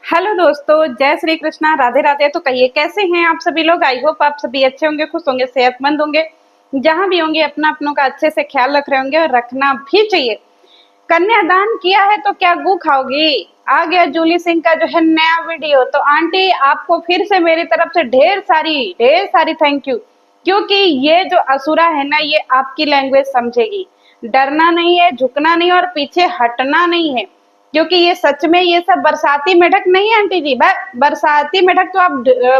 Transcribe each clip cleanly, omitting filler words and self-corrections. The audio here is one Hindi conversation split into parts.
हेलो दोस्तों, जय श्री कृष्णा, राधे राधे। तो कहिए कैसे हैं आप सभी लोग। आई होप आप सभी अच्छे होंगे, खुश होंगे, सेहतमंद होंगे। जहां भी होंगे अपना अपनों का अच्छे से ख्याल रख रहे होंगे और रखना भी चाहिए। कन्यादान किया है तो क्या गू खाओगी। आ गया जूली सिंह का जो है नया वीडियो। तो आंटी आपको फिर से मेरी तरफ से ढेर सारी थैंक यू, क्योंकि ये जो असुरा है ना, ये आपकी लैंग्वेज समझेगी। डरना नहीं है, झुकना नहीं और पीछे हटना नहीं है, क्योंकि ये सच में ये सब बरसाती मेढक नहीं है आंटी जी। बरसाती मेढक तो आप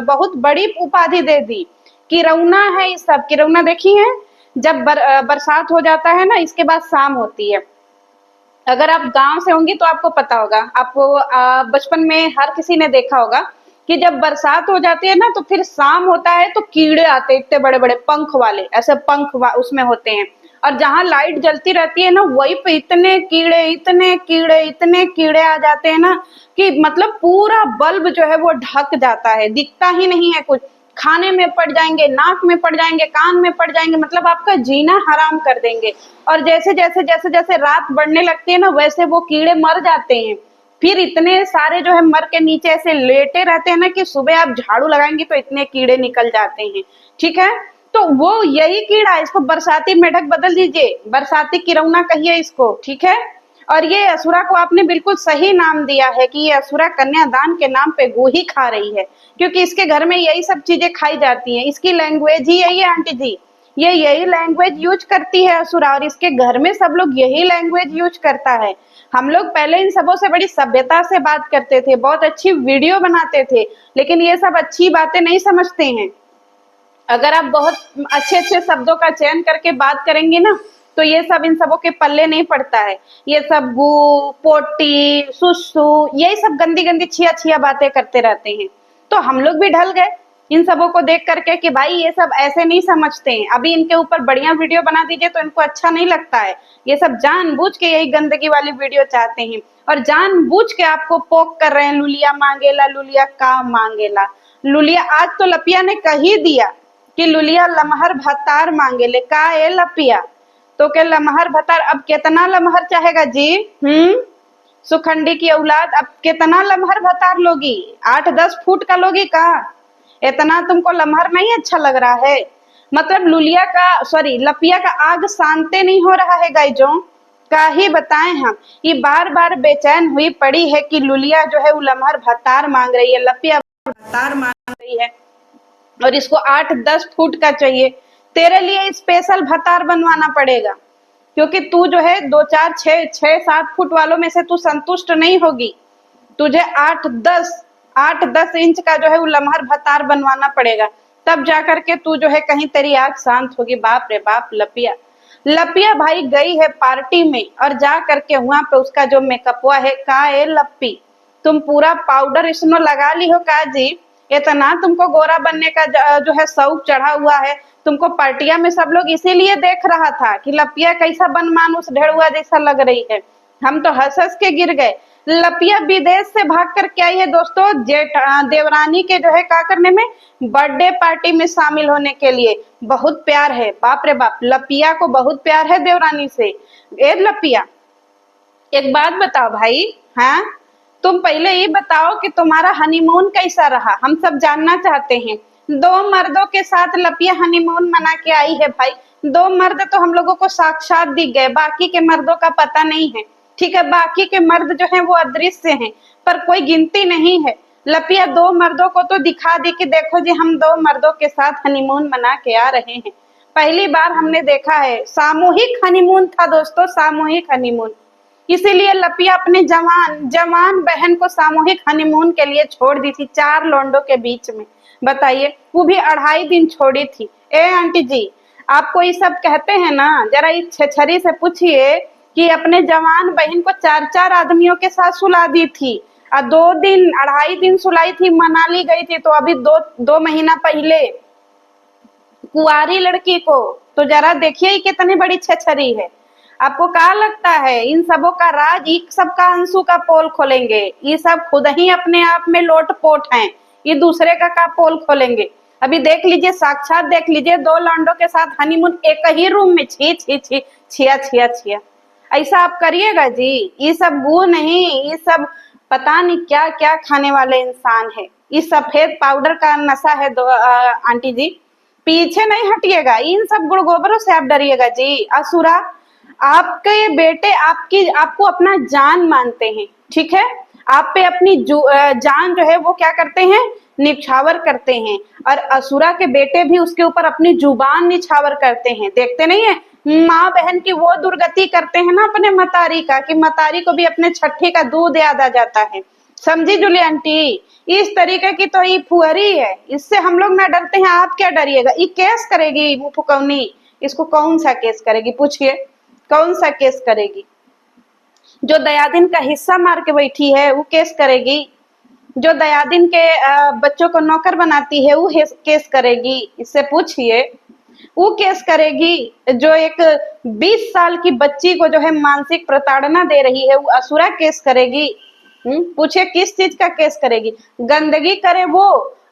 बहुत बड़ी उपाधि दे दी। किरौना है इस सब। किरौना देखी है, जब बरसात हो जाता है ना, इसके बाद शाम होती है। अगर आप गांव से होंगी तो आपको पता होगा। आपको बचपन में हर किसी ने देखा होगा कि जब बरसात हो जाती है ना, तो फिर शाम होता है तो कीड़े आते हैं, इतने बड़े बड़े पंख वाले, ऐसे उसमें होते हैं। और जहां लाइट जलती रहती है ना, वही पे इतने कीड़े आ जाते हैं ना, कि मतलब पूरा बल्ब जो है वो ढक जाता है, दिखता ही नहीं है कुछ। खाने में पड़ जाएंगे, नाक में पड़ जाएंगे, कान में पड़ जाएंगे, मतलब आपका जीना हराम कर देंगे। और जैसे जैसे रात बढ़ने लगती है ना, वैसे वो कीड़े मर जाते हैं। फिर इतने सारे जो है मर के नीचे ऐसे लेटे रहते हैं ना, कि सुबह आप झाड़ू लगाएंगे तो इतने कीड़े निकल जाते हैं। ठीक है, तो वो यही कीड़ा, इसको बरसाती मेढक बदल दीजिए, बरसाती किरौना कहिए इसको। ठीक है। और ये असुरा को आपने बिल्कुल सही नाम दिया है कि ये असुरा कन्यादान के नाम पे गू ही खा रही है, क्योंकि इसके घर में यही सब चीजें खाई जाती हैं। इसकी लैंग्वेज ही यही है आंटी जी। ये यही लैंग्वेज यूज करती है असुरा, और इसके घर में सब लोग यही लैंग्वेज यूज करता है। हम लोग पहले इन सबों से बड़ी सभ्यता से बात करते थे, बहुत अच्छी वीडियो बनाते थे, लेकिन ये सब अच्छी बातें नहीं समझते हैं। अगर आप बहुत अच्छे अच्छे शब्दों का चयन करके बात करेंगे ना, तो ये सब इन सबों के पल्ले नहीं पड़ता है। ये सब गू, पोटी, सुसु, यही सब गंदी गंदी छिया छिया बातें करते रहते हैं। तो हम लोग भी ढल गए इन सबों को देख करके कि भाई ये सब ऐसे नहीं समझते हैं। अभी इनके ऊपर बढ़िया वीडियो बना दीजिए तो इनको अच्छा नहीं लगता है। ये सब जानबूझ के यही गंदगी वाली वीडियो चाहते हैं, और जानबूझ के आपको पोक कर रहे हैं। लुलिया मांगेला, लुलिया का मांगेला। लुलिया आज तो लपिया ने कह ही दिया कि लुलिया लमहर भतार मांगे ले। का ए लपिया, तो के लमहर भतार अब कितना लमहर चाहेगा जी। सुखंडी की औलाद, अब कितना लमहर भतार लोगी। 8-10 फुट का लोगी का। इतना तुमको लमहर नहीं अच्छा लग रहा है। मतलब लुलिया का, सॉरी, लपिया का आग शांति नहीं हो रहा है गाइजों। का ही बताएं हम। ये बार बार बेचैन हुई पड़ी है कि लुलिया जो है वो लमहर भतार मांग रही है, लपिया भतार मांग रही है, और इसको 8-10 फुट का चाहिए। तेरे लिए स्पेशल भतार बनवाना पड़ेगा, क्योंकि तू जो है 2, 4, 6, 7 फुट वालों में से तू संतुष्ट नहीं होगी। तुझे 8-10 इंच का जो है वो लमहर भतार बनवाना पड़ेगा, तब जाकर के तू जो है कहीं तेरी आग शांत होगी। बाप रे बाप। लपिया लपिया भाई गई है पार्टी में, और जा करके वहां पे उसका जो मेकअप हुआ है, का ए लप्पी, तुम पूरा पाउडर इसमें लगा ली हो का जी। इतना तुमको गोरा बनने का जो है शौक चढ़ा हुआ है। तुमको पार्टियां में सब लोग इसीलिए देख रहा था कि लपिया कैसा बनमानुस ढेड़ुआ जैसा लग रही है। हम तो हंस हंस के गिर गए। लपिया विदेश से भाग कर के आई है दोस्तों, जेठ देवरानी के जो है का करने में, बर्थडे पार्टी में शामिल होने के लिए। बहुत प्यार है, बाप रे बाप, लपिया को बहुत प्यार है देवरानी से। ए लपिया, एक बात बताओ भाई। हाँ, तुम पहले ये बताओ कि तुम्हारा हनीमून कैसा रहा, हम सब जानना चाहते हैं। 2 मर्दों के साथ लपिया हनीमून मना के आई है भाई। 2 मर्द तो हम लोगों को साक्षात दिख गए, बाकी के मर्दों का पता नहीं है। ठीक है, बाकी के मर्द जो हैं वो अदृश्य हैं, पर कोई गिनती नहीं है। लपिया 2 मर्दों को तो दिखा दी कि देखो जी, हम 2 मर्दों के साथ हनीमून मना के आ रहे हैं। पहली बार हमने देखा है, सामूहिक हनीमून था दोस्तों, सामूहिक हनीमून। इसीलिए लपिया अपने जवान जवान बहन को सामूहिक हनीमून के लिए छोड़ दी थी 4 लौंडों के बीच में। बताइए, वो भी 2.5 दिन छोड़ी थी। ए आंटी जी, आपको ये सब कहते हैं ना, जरा इस छछरी से पूछिए कि अपने जवान बहन को 4-4 आदमियों के साथ सुला दी थी, और 2 दिन 2.5 दिन सुलाई थी, मनाली गई थी। तो अभी 2 महीना पहले कुंवारी लड़की को, तो जरा देखिए कितनी बड़ी छछरी है। आपको क्या लगता है इन सबों का राज, ये सबका अंशु का पोल खोलेंगे? ये सब खुद ही अपने आप में लोटपोट हैं, ये दूसरे का पोल खोलेंगे? अभी देख लीजिए, साक्षात देख लीजिए, 2 लौंडों के साथ हनीमून एक ही रूम में। छी छी छी, छिया छिया छिया। ऐसा आप करिएगा जी? ये सब गु नहीं, ये सब पता नहीं क्या क्या खाने वाले इंसान है। इस सफेद पाउडर का नशा है आंटी जी। पीछे नहीं हटिएगा, इन सब गुड़ गोबरों से आप डरिएगा जी। असुरा, आपके बेटे आपकी आपको अपना जान मानते हैं, ठीक है। आप पे अपनी जान जो है वो क्या करते हैं, निछावर करते हैं। और असुरा के बेटे भी उसके ऊपर अपनी जुबान निछावर करते हैं। देखते नहीं है माँ बहन की वो दुर्गति करते हैं ना अपने मतारी का, कि मतारी को भी अपने छठे का दूध याद आ जाता है। समझी जूली आंटी, इस तरीके की तो ये फुहरी है, इससे हम लोग ना डरते हैं, आप क्या डरिएगा। ये केस करेगी मुँह फुकौनी, इसको कौन सा केस करेगी पूछिए, कौन सा केस करेगी। जो दयादिन का हिस्सा मार के बैठी है वो केस करेगी। जो दयादिन के बच्चों को नौकर बनाती है वो केस करेगी, इससे पूछिए। वो केस करेगी। जो एक 20 साल की बच्ची को जो है मानसिक प्रताड़ना दे रही है वो असुरा केस करेगी। पूछे किस चीज का केस करेगी। गंदगी करे वो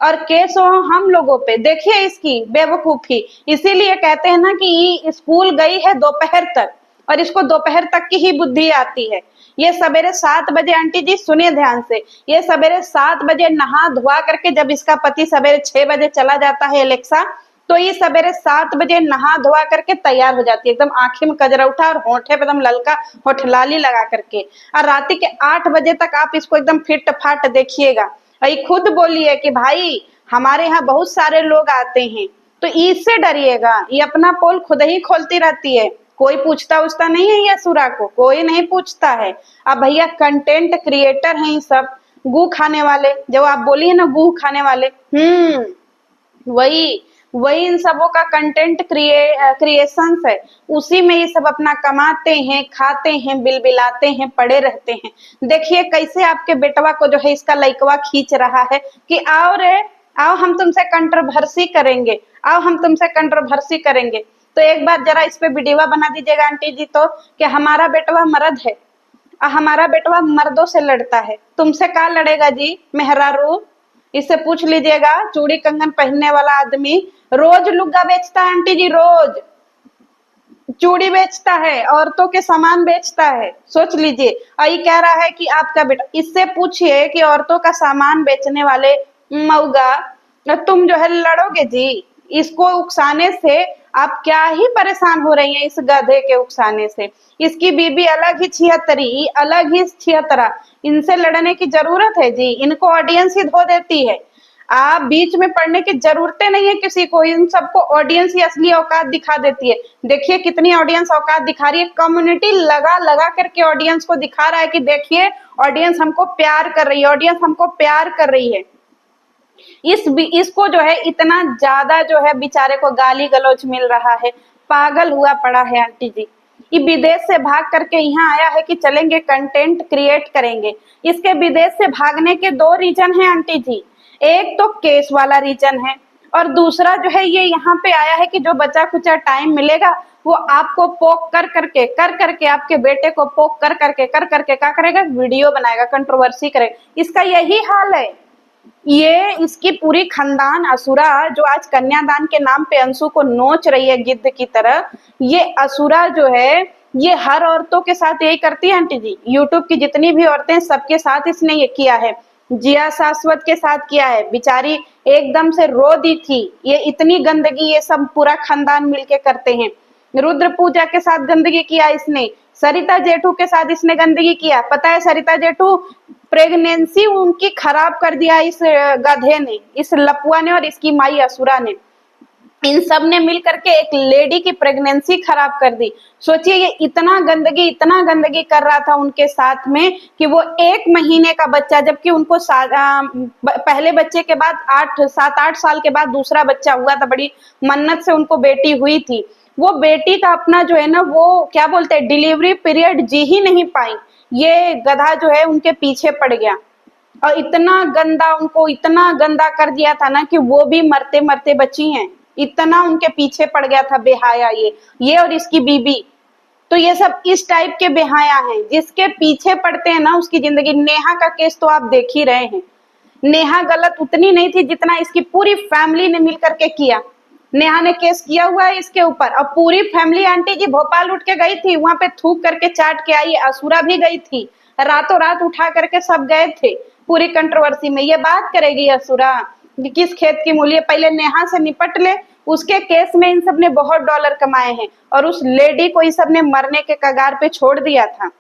और केस हो हम लोगों पे। देखिए इसकी बेवकूफी। इसीलिए कहते हैं ना कि ये स्कूल गई है दोपहर तक और इसको दोपहर तक की ही बुद्धि आती है। ये सवेरे 7 बजे, आंटी जी सुनिए ध्यान से, ये सवेरे 7 बजे नहा धुआ करके जब इसका पति सवेरे 6 बजे चला जाता है एलेक्सा, तो ये सवेरे 7 बजे नहा धुआ करके तैयार हो जाती है, एकदम आंखें में कजरा उठा और होठे पे एकदम ललका होठलाली लगा करके। और रात के 8 बजे तक आप इसको एकदम फिट फाट देखिएगा। और ये खुद बोली है कि भाई हमारे यहाँ बहुत सारे लोग आते हैं, तो इससे डरिएगा। ये अपना पोल खुद ही खोलती रहती है, कोई पूछता उछता नहीं है। ये असुरा को कोई नहीं पूछता है। अब भैया कंटेंट क्रिएटर हैं ये सब, गू खाने वाले। जब आप बोलिए ना गू खाने वाले, वही वही इन सबों का कंटेंट क्रिएशंस है। उसी में ये सब अपना कमाते हैं, खाते हैं, बिलबिलाते हैं, पड़े रहते हैं। देखिए कैसे आपके बेटवा को जो है इसका लइकवा खींच रहा है कि आओ रे आओ, हम तुमसे कंट्रोवर्सी करेंगे, आओ हम तुमसे कंट्रोवर्सी करेंगे। तो एक बार जरा इस पे वीडियो बना दीजिएगा आंटी जी, तो कि हमारा बेटवा मर्द है, हमारा बेटवा मर्दों से लड़ता है, तुमसे क्या लड़ेगा जी मेहरारू। इससे पूछ लीजिएगा। चूड़ी कंगन पहनने वाला आदमी रोज लुग्गा बेचता है आंटी जी, रोज चूड़ी बेचता है, औरतों के सामान बेचता है, सोच लीजिए। और ये कह रहा है कि आपका बेटा। इससे पूछिए कि औरतों का सामान बेचने वाले मऊगा, तुम जो है लड़ोगे जी। इसको उकसाने से आप क्या ही परेशान हो रही हैं, इस गधे के उकसाने से। इसकी बीबी अलग ही छिहत्तरी, अलग ही छिहत्तरा। इनसे लड़ने की जरूरत है जी, इनको ऑडियंस ही धो देती है। आप बीच में पढ़ने की जरूरतें नहीं है किसी को, इन सबको ऑडियंस ही असली औकात दिखा देती है। देखिए कितनी ऑडियंस औकात दिखा रही है, कम्युनिटी लगा लगा करके ऑडियंस को दिखा रहा है कि देखिए ऑडियंस हमको प्यार कर रही है, ऑडियंस हमको प्यार कर रही है। इसको जो है इतना ज्यादा जो है बेचारे को गाली गलौज मिल रहा है, पागल हुआ पड़ा है आंटी जी। ये विदेश से भाग करके यहाँ आया है कि चलेंगे कंटेंट क्रिएट करेंगे। इसके विदेश से भागने के 2 रीजन है आंटी जी। एक तो केस वाला रीजन है और दूसरा जो है ये यहाँ पे आया है कि जो बचा कुचा टाइम मिलेगा वो आपको पोक कर करके आपके बेटे को पोक कर करके क्या करेगा, वीडियो बनाएगा, कंट्रोवर्सी करेगा। इसका यही हाल है। ये इसकी पूरी खानदान असुरा जो आज कन्यादान के नाम पे अंशु को नोच रही है गिद्ध की तरह, ये असुरा जो है ये हर औरतों के साथ यही करती है आंटी जी। यूट्यूब की जितनी भी औरतें सबके साथ इसने ये किया है। जिया शाश्वत के साथ किया है, बेचारी एकदम से रो दी थी। ये इतनी गंदगी ये सब पूरा खानदान मिलके करते हैं। रुद्र पूजा के साथ गंदगी किया इसने, सरिता जेठू के साथ इसने गंदगी किया। पता है सरिता जेठू प्रेगनेंसी उनकी खराब कर दिया इस गधे ने, इस लपुआ ने और इसकी माई असुरा ने। इन सब ने मिल करके एक लेडी की प्रेगनेंसी खराब कर दी। सोचिए ये इतना गंदगी कर रहा था उनके साथ में कि वो 1 महीने का बच्चा, जबकि उनको पहले बच्चे के बाद 7-8 साल के बाद दूसरा बच्चा हुआ था, बड़ी मन्नत से उनको बेटी हुई थी। वो बेटी का अपना जो है ना वो क्या बोलते हैं डिलीवरी पीरियड जी ही नहीं पाई। ये गधा जो है उनके पीछे पड़ गया और इतना गंदा, उनको इतना गंदा कर दिया था ना कि वो भी मरते मरते बची हैं। इतना उनके पीछे पड़ गया था बेहाया ये और इसकी बीबी। तो ये सब इस टाइप के बेहाया हैं, जिसके पीछे पड़ते हैं ना उसकी जिंदगी। नेहा का केस तो आप देख ही रहे हैं। नेहा गलत उतनी नहीं थी जितना इसकी पूरी फैमिली ने मिल करके किया। नेहा ने केस किया हुआ है इसके ऊपर और पूरी फैमिली आंटी जी भोपाल उठ के गई थी, वहां पे थूक करके चाट के आई। असुरा भी गई थी, रातों रात उठा करके सब गए थे पूरी कंट्रोवर्सी में। ये बात करेगी असुरा कि किस खेत की मूली है, पहले नेहा से निपट ले। उसके केस में इन सब ने बहुत डॉलर कमाए हैं और उस लेडी को इन सब ने मरने के कगार पे छोड़ दिया था।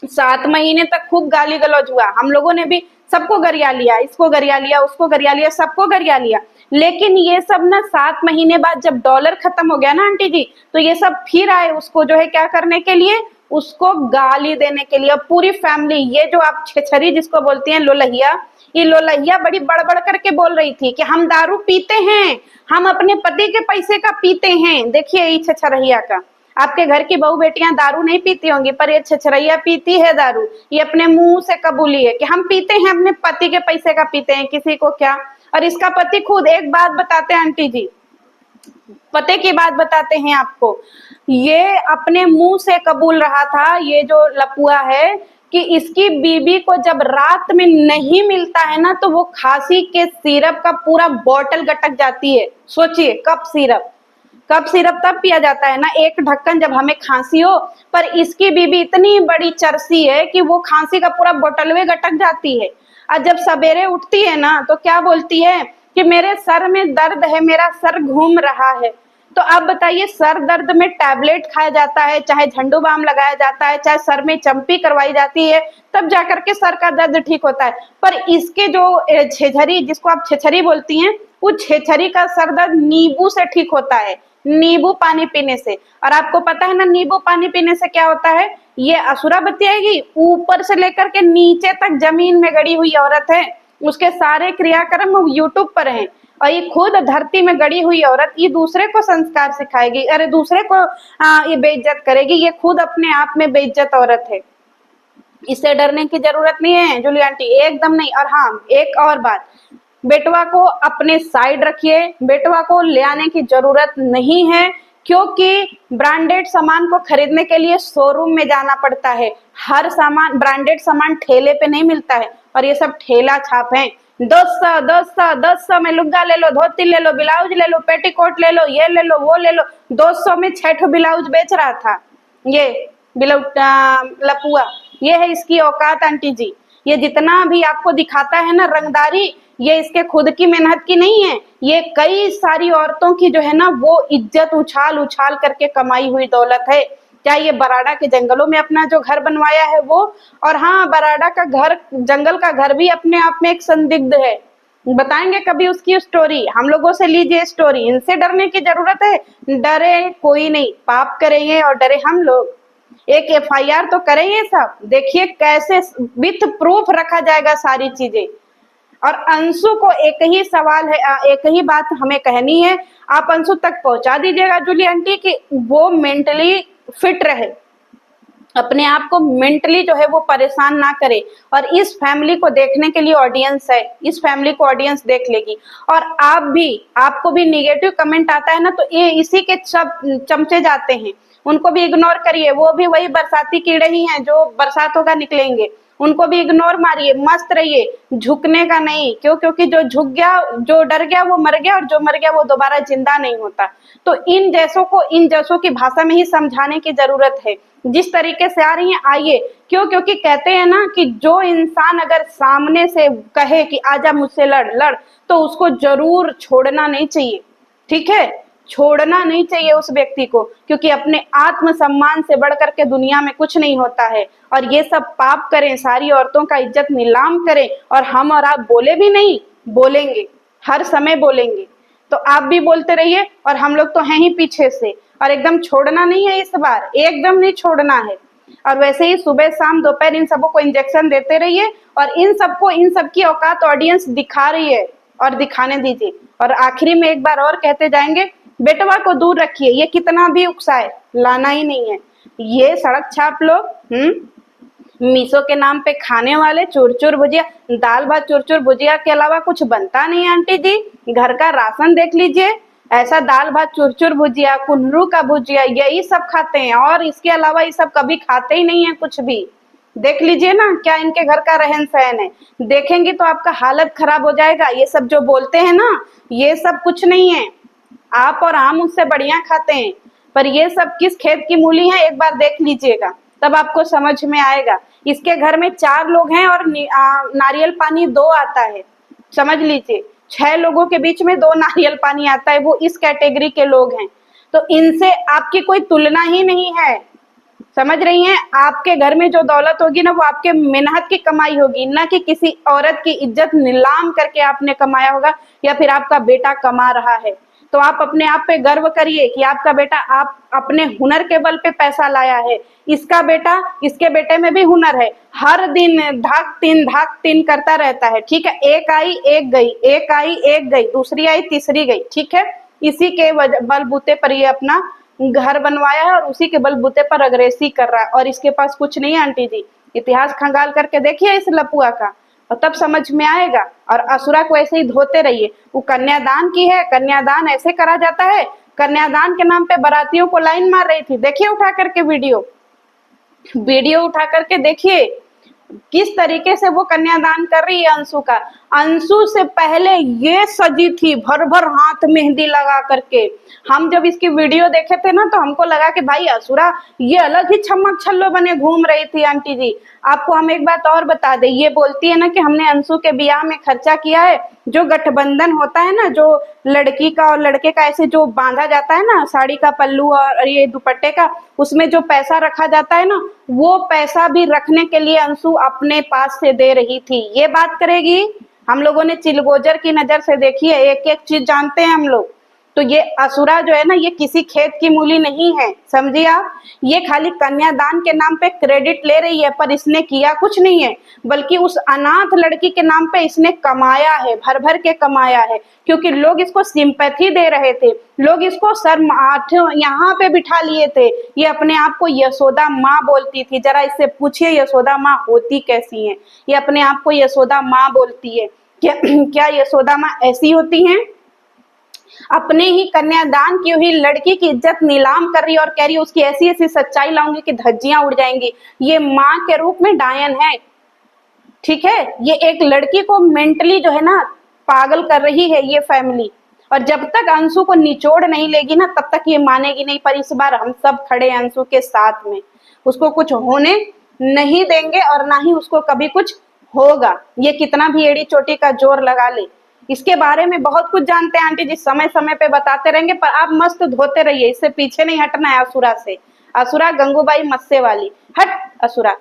7 महीने तक खूब गाली गलौज हुआ, हम लोगों ने भी सबको गरिया लिया, इसको गरिया लिया, उसको गरिया लिया, सबको गरिया लिया। लेकिन ये सब ना 7 महीने बाद जब डॉलर खत्म हो गया ना आंटी जी, तो ये सब फिर आए उसको जो है क्या करने के लिए, उसको गाली देने के लिए। अब पूरी फैमिली, ये जो आप छेछरी जिसको बोलती हैं लोलहिया, ये लोलहिया बड़ी बड़बड़ करके बोल रही थी कि हम दारू पीते हैं, हम अपने पति के पैसे का पीते हैं। देखिए ये छछरहिया का, आपके घर की बहू बेटियां दारू नहीं पीती होंगी, पर ये छछरैया पीती है दारू। ये अपने मुंह से कबूली है कि हम पीते हैं, अपने पति के पैसे का पीते हैं, किसी को क्या। और इसका पति खुद, एक बात बताते हैं आंटी जी, पते की बात बताते हैं आपको, ये अपने मुंह से कबूल रहा था, ये जो लपुआ है, कि इसकी बीबी को जब रात में नहीं मिलता है ना, तो वो खांसी के सिरप का पूरा बोतल गटक जाती है। सोचिए, कप सिरप तब पिया जाता है ना, एक ढक्कन, जब हमें खांसी हो। पर इसकी बीबी इतनी बड़ी चरसी है कि वो खांसी का पूरा बोतलवे गटक जाती है। और जब सवेरे उठती है ना, तो क्या बोलती है कि मेरे सर में दर्द है, मेरा सर घूम रहा है। तो आप बताइए, सर दर्द में टैबलेट खाया जाता है, चाहे झंडू बाम लगाया जाता है, चाहे सर में चंपी करवाई जाती है, तब जाकर के सर का दर्द ठीक होता है। पर इसके जो छेछरी, जिसको आप छेछरी बोलती हैं, वो छेछरी का सर दर्द नींबू से ठीक होता है, नींबू पानी पीने से। और आपको पता है ना नींबू पानी पीने से क्या होता है, ये असुरा बतियाएगी। ऊपर से लेकर के नीचे तक जमीन में गड़ी हुई औरत है, उसके सारे क्रियाक्रम यूट्यूब पर हैं। और ये खुद धरती में गड़ी हुई औरत, ये दूसरे को संस्कार सिखाएगी, अरे दूसरे को ये बेइज्जत करेगी। ये खुद अपने आप में बेइज्जत औरत है, इससे डरने की जरूरत नहीं है जूली आंटी, एकदम नहीं। और हाँ, एक और बात, बेटवा को अपने साइड रखिए, बेटवा को ले आने की जरूरत नहीं है, क्योंकि ब्रांडेड सामान को खरीदने के लिए शोरूम में जाना पड़ता है। हर सामान, ब्रांडेड सामान ठेले पे नहीं मिलता है, और ये सब ठेला छाप है। 200 में लुग्गा ले लो, धोती ले लो, ब्लाउज ले लो, पेटीकोट ले लो, ये ले लो, वो ले लो। 200 में 6 ब्लाउज बेच रहा था ये लपुआ। ये है इसकी औकात आंटी जी। ये जितना भी आपको दिखाता है ना रंगदारी, ये इसके खुद की मेहनत की नहीं है, ये कई सारी औरतों की जो है ना वो इज्जत उछाल उछाल करके कमाई हुई दौलत है। क्या ये बराड़ा के जंगलों में अपना जो घर बनवाया है वो, और हाँ, बराड़ा का घर, जंगल का घर भी अपने आप में एक संदिग्ध है। बताएंगे कभी उसकी स्टोरी, हम लोगों से लीजिए स्टोरी। इनसे डरने की जरूरत है? डरे कोई नहीं, पाप करेंगे और डरे हम लोग। एक एफआईआर तो करें ये सब, देखिए कैसे विथ प्रूफ रखा जाएगा सारी चीजें। और अंशु को एक ही सवाल है, एक ही बात हमें कहनी है, आप अंशु तक पहुंचा दीजिएगा जूली आंटी, कि वो मेंटली फिट रहे, अपने आप को मेंटली जो है वो परेशान ना करे। और इस फैमिली को देखने के लिए ऑडियंस है, इस फैमिली को ऑडियंस देख लेगी। और आप भी, आपको भी निगेटिव कमेंट आता है ना, तो ये इसी के सब चमचे जाते हैं, उनको भी इग्नोर करिए। वो भी वही बरसाती कीड़े ही हैं जो बरसात होगा निकलेंगे, उनको भी इग्नोर मारिए, मस्त रहिए, झुकने का नहीं। क्यों? क्योंकि जो झुक गया, जो डर गया वो मर गया, और जो मर गया वो दोबारा जिंदा नहीं होता। तो इन जैसों को इन जैसों की भाषा में ही समझाने की जरूरत है। जिस तरीके से आ रही हैं आइए, क्यों? क्योंकि कहते हैं ना कि जो इंसान अगर सामने से कहे कि आजा मुझसे लड़, तो उसको जरूर छोड़ना नहीं चाहिए, ठीक है? छोड़ना नहीं चाहिए उस व्यक्ति को, क्योंकि अपने आत्मसम्मान से बढ़कर के दुनिया में कुछ नहीं होता है। और ये सब पाप करें, सारी औरतों का इज्जत नीलाम करें, और हम और आप बोले भी नहीं, बोलेंगे, हर समय बोलेंगे। तो आप भी बोलते रहिए, और हम लोग तो हैं ही पीछे से। और एकदम छोड़ना नहीं है, इस बार एकदम नहीं छोड़ना है। और वैसे ही सुबह शाम दोपहर इन सबको इंजेक्शन देते रहिए, और इन सबको, इन सबकी औकात ऑडियंस दिखा रही है, और दिखाने दीजिए। और आखिरी में एक बार और कहते जाएंगे, बेटवा को दूर रखिए, ये कितना भी उकसाए, लाना ही नहीं है। ये सड़क छाप लोग, मीशो के नाम पे खाने वाले चूर भुजिया, दाल भात चूर भुजिया के अलावा कुछ बनता नहीं आंटी जी। घर का राशन देख लीजिए, ऐसा दाल भात चूर भुजिया, कुल्लू का भुजिया, यही सब खाते हैं, और इसके अलावा ये सब कभी खाते ही नहीं है कुछ भी। देख लीजिए ना क्या इनके घर का रहन सहन है, देखेंगे तो आपका हालत खराब हो जाएगा। ये सब जो बोलते हैं ना, ये सब कुछ नहीं है। आप और हम उससे बढ़िया खाते हैं, पर ये सब किस खेत की मूली है, एक बार देख लीजिएगा, तब आपको समझ में आएगा। इसके घर में 4 लोग हैं और नारियल पानी 2 आता है, समझ लीजिए 6 लोगों के बीच में 2 नारियल पानी आता है, वो इस कैटेगरी के लोग हैं। तो इनसे आपकी कोई तुलना ही नहीं है, समझ रही हैं। आपके घर में जो दौलत होगी ना वो आपके मेहनत की कमाई होगी, ना कि किसी औरत की इज्जत नीलाम करके आपने कमाया होगा या फिर आपका बेटा कमा रहा है। तो आप अपने आप पे गर्व करिए कि आपका बेटा आप अपने हुनर के बल पे पैसा लाया है। इसका बेटा, इसके बेटे में भी हुनर है, हर दिन धाक तीन करता रहता है, ठीक है। एक आई एक गई, एक आई एक गई, दूसरी आई तीसरी गई, ठीक है। इसी के बलबूते पर ये अपना घर बनवाया है और उसी के बलबूते पर अग्रेसी कर रहा है, और इसके पास कुछ नहीं है आंटी जी। इतिहास खंगाल करके देखिए इस लपुआ का, और तब समझ में आएगा। और असुरा को ऐसे ही धोते रहिए। वो कन्यादान की है, कन्यादान ऐसे करा जाता है। कन्यादान के नाम पे बारातियों को लाइन मार रही थी, देखिए उठा करके वीडियो उठा करके देखिए किस तरीके से वो कन्यादान कर रही है अंशु का। अंशु से पहले ये सजी थी भर भर हाथ मेहंदी लगा करके। हम जब इसकी वीडियो देखे थे ना तो हमको लगा कि भाई असुरा ये अलग ही छमक छल्लो बने घूम रही थी आंटी जी। आपको हम एक बात और बता दें, ये बोलती है ना कि हमने अंशु के ब्याह में खर्चा किया है। जो गठबंधन होता है ना, जो लड़की का और लड़के का ऐसे जो बांधा जाता है ना, साड़ी का पल्लू और ये दुपट्टे का, उसमें जो पैसा रखा जाता है ना, वो पैसा भी रखने के लिए अंशु अपने पास से दे रही थी। ये बात करेगी। हम लोगों ने चिलगोजर की नजर से देखी है, एक एक चीज जानते हैं हम लोग। तो ये असुरा जो है ना, ये किसी खेत की मूली नहीं है, समझिए आप। ये खाली कन्यादान के नाम पे क्रेडिट ले रही है, पर इसने किया कुछ नहीं है, बल्कि उस अनाथ लड़की के नाम पे इसने कमाया है, भर भर के कमाया है। क्योंकि लोग इसको सिंपैथी दे रहे थे, लोग इसको सर यहाँ पे बिठा लिए थे। ये अपने आप को यशोदा माँ बोलती थी। जरा इससे पूछिए यशोदा माँ होती कैसी है। ये अपने आप को यशोदा माँ बोलती है। क्या यशोदा माँ ऐसी होती हैं? अपने ही कन्यादान की हुई लड़की की इज्जत नीलाम कर रही और कह रही उसकी ऐसी ऐसी सच्चाई लाऊंगी कि धज्जियां उड़ जाएंगी। ये माँ के रूप में डायन है, ठीक है। ये एक लड़की को मेंटली जो है ना पागल कर रही है ये फैमिली। और जब तक अंशु को निचोड़ नहीं लेगी ना तब तक ये मानेगी नहीं। पर इस बार हम सब खड़े हैं अंशु के साथ में, उसको कुछ होने नहीं देंगे और ना ही उसको कभी कुछ होगा। ये कितना भी एड़ी चोटी का जोर लगा ले। इसके बारे में बहुत कुछ जानते हैं आंटी जी, समय समय पे बताते रहेंगे। पर आप मस्त धोते रहिए, इससे पीछे नहीं हटना है असुरा से। असुरा गंगूबाई मस्से वाली, हट असुरा।